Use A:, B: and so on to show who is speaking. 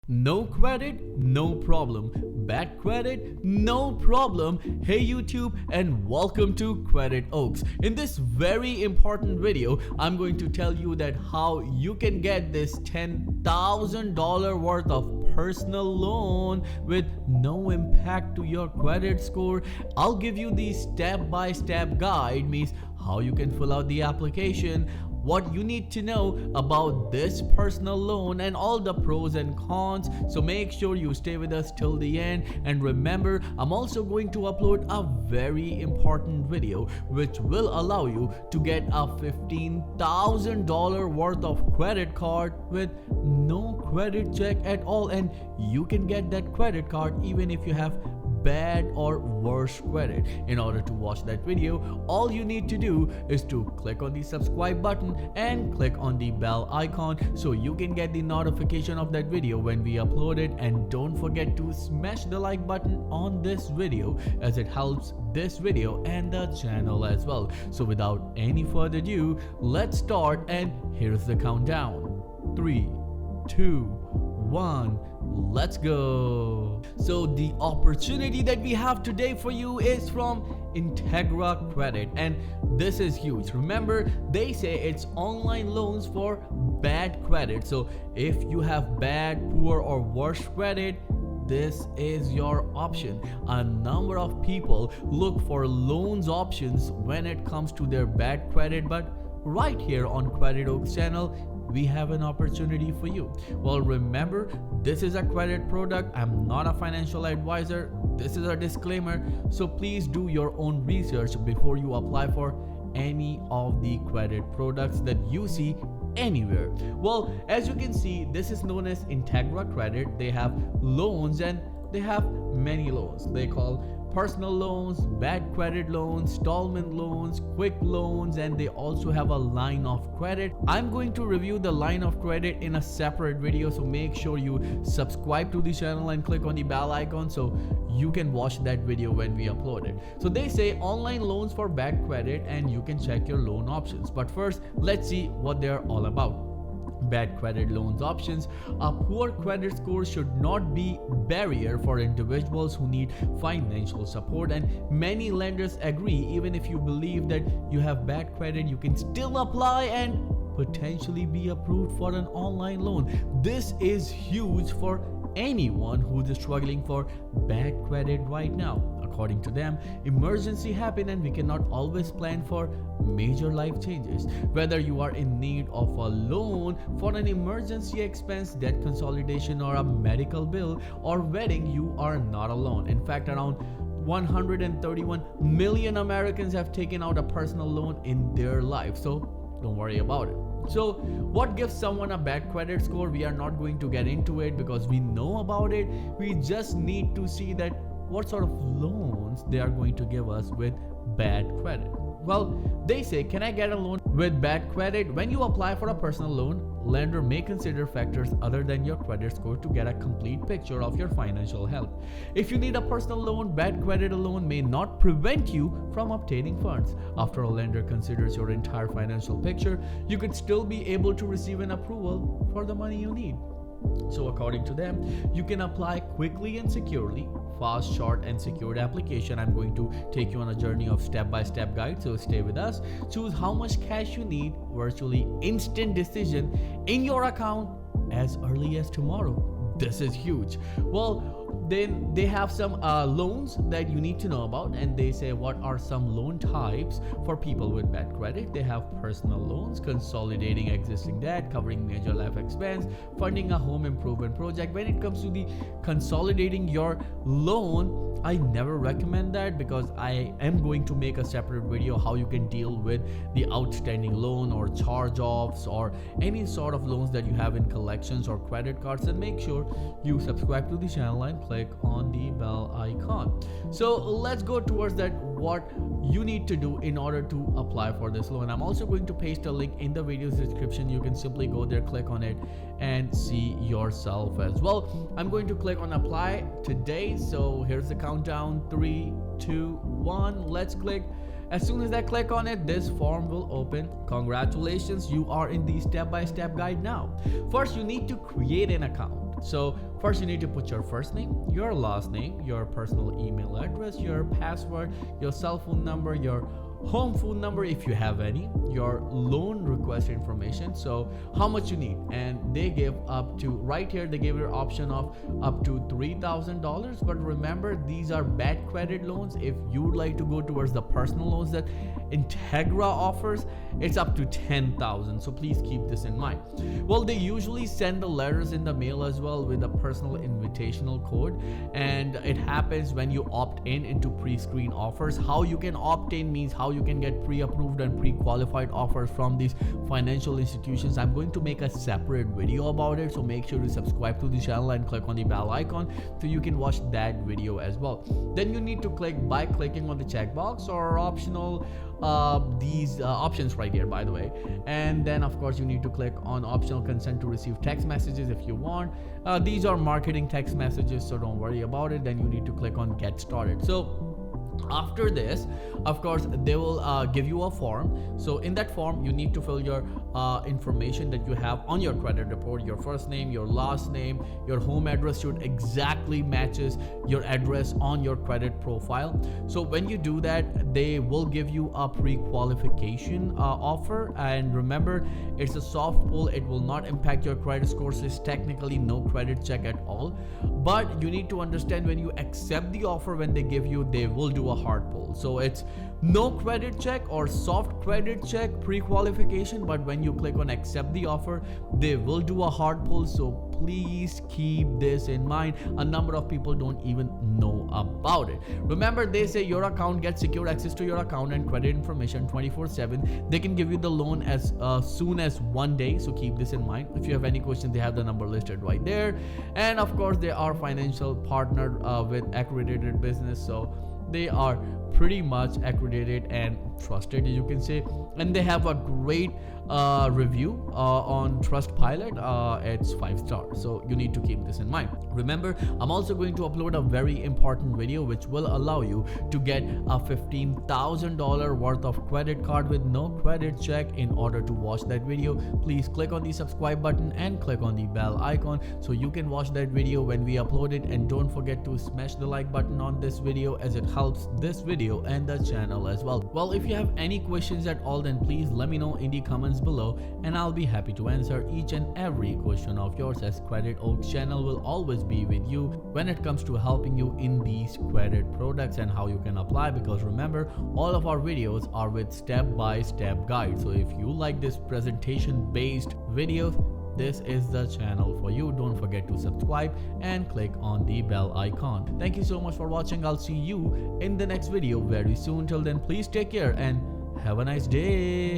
A: No credit? No problem. Bad credit? No problem. Hey YouTube, and welcome to Credit Oaks. In this very important video, I'm going to tell you that how you can get this $10,000 worth of personal loan with no impact to your credit score. I'll give you the step-by-step guide, means how you can fill out the application, what you need to know about this personal loan, and all the pros and cons. So make sure you stay with us till the end. And remember, I'm also going to upload a very important video which will allow you to get a $15,000 worth of credit card with no credit check at all, and you can get that credit card even if you have bad or worse credit. In order to watch that video, all you need to do is to click on the subscribe button and click on the bell icon so you can get the notification of that video when we upload it. And don't forget to smash the like button on this video, as it helps this video and the channel as well. So without any further ado, let's start, and here's the countdown. 3, 2, 1, let's go. So the opportunity that we have today for you is from Integra Credit, and this is huge. Remember, they say it's online loans for bad credit. So if you have bad, poor, or worse credit, this is your option. A number of people look for loans options when it comes to their bad credit, but right here on Credit Oaks channel, we have an opportunity for you. Well, remember, this is a credit product. I'm not a financial advisor. This is a disclaimer. So please do your own research before you apply for any of the credit products that you see anywhere. Well, as you can see, this is known as Integra Credit. They have loans, and they have many loans. They call personal loans, bad credit loans, installment loans, quick loans, and they also have a line of credit. I'm going to review the line of credit in a separate video, so make sure you subscribe to the channel and click on the bell icon so you can watch that video when we upload it. So they say online loans for bad credit, and you can check your loan options. But first, let's see what they're all about. Bad credit loans options. A poor credit score should not be barrier for individuals who need financial support, and many lenders agree. Even if you believe that you have bad credit, you can still apply and potentially be approved for an online loan. This is huge for anyone who's struggling for bad credit right now. According to them, emergency happen, and we cannot always plan for major life changes. Whether you are in need of a loan for an emergency expense, debt consolidation, or a medical bill or wedding, you are not alone. In fact, around 131 million Americans have taken out a personal loan in their life, so don't worry about it. So what gives someone a bad credit score? We are not going to get into it because we know about it. We just need to see that what sort of loans they are going to give us with bad credit. Well, they say, can I get a loan with bad credit? When you apply for a personal loan, lender may consider factors other than your credit score to get a complete picture of your financial health. If you need a personal loan, bad credit alone may not prevent you from obtaining funds. After a lender considers your entire financial picture, you could still be able to receive an approval for the money you need. So according to them, you can apply quickly and securely. Fast, short, and secured application. I'm going to take you on a journey of step-by-step guide, so stay with us. Choose how much cash you need, virtually instant decision in your account as early as tomorrow. This is huge. Well, then they have some loans that you need to know about, and they say what are some loan types for people with bad credit. They have personal loans, consolidating existing debt, covering major life expense, funding a home improvement project. When it comes to the consolidating your loan, I never recommend that because I am going to make a separate video how you can deal with the outstanding loan or charge-offs or any sort of loans that you have in collections or credit cards. And make sure you subscribe to the channel and click on the bell icon. So let's go towards that, what you need to do in order to apply for this loan. I'm also going to paste a link in the video's description. You can simply go there, click on it, and see yourself as well. I'm going to click on apply today. So here's the countdown. 3, 2, 1. Let's click. As soon as I click on it, this form will open. Congratulations, you are in the step-by-step guide now. First, you need to create an account. So first you need to put your first name, your last name, your personal email address, your password, your cell phone number, your home phone number if you have any, your loan request information, so how much you need. And they give up to, right here they give you an option of up to $3,000. But remember, these are bad credit loans. If you would like to go towards the personal loans that Integra offers, it's up to $10,000. So please keep this in mind. Well, they usually send the letters in the mail as well with a personal invitational code, and it happens when you opt in into pre-screen offers. How you can opt in means how you can get pre-approved and pre-qualified offers from these financial institutions. I'm going to make a separate video about it, so make sure to subscribe to the channel and click on the bell icon so you can watch that video as well. Then you need to click by clicking on the checkbox or optional these options right here, by the way. And then of course you need to click on optional consent to receive text messages if you want. These are marketing text messages, so don't worry about it. Then you need to click on get started. So after this, of course, they will give you a form. So in that form you need to fill your information that you have on your credit report. Your first name, your last name, your home address should exactly matches your address on your credit profile. So when you do that, they will give you a pre-qualification offer. And remember, it's a soft pull. It will not impact your credit score, so it's technically no credit check at all. But you need to understand, when you accept the offer, when they give you, they will do a hard pull. So it's no credit check or soft credit check pre-qualification, but when you click on accept the offer, they will do a hard pull. So please keep this in mind. A number of people don't even know about it. Remember, they say your account gets secure access to your account and credit information 24/7. They can give you the loan as soon as 1 day, so keep this in mind. If you have any questions, they have the number listed right there. And of course, they are financial partner with Accredited Business, so they are pretty much accredited and trusted, you can say. And they have a great review on Trustpilot. It's 5 stars, so you need to keep this in mind. Remember, I'm also going to upload a very important video which will allow you to get a $15,000 worth of credit card with no credit check. In order to watch that video, please click on the subscribe button and click on the bell icon so you can watch that video when we upload it. And don't forget to smash the like button on this video, as it helps this video and the channel as well. Well, if you have any questions at all, then please let me know in the comments below, and I'll be happy to answer each and every question of yours, as Credit Oaks channel will always be with you when it comes to helping you in these credit products and how you can apply. Because remember, all of our videos are with step-by-step guide. So if you like this presentation based videos, this is the channel for you. Don't forget to subscribe and click on the bell icon. Thank you so much for watching. I'll see you in the next video very soon. Till then, please take care and have a nice day.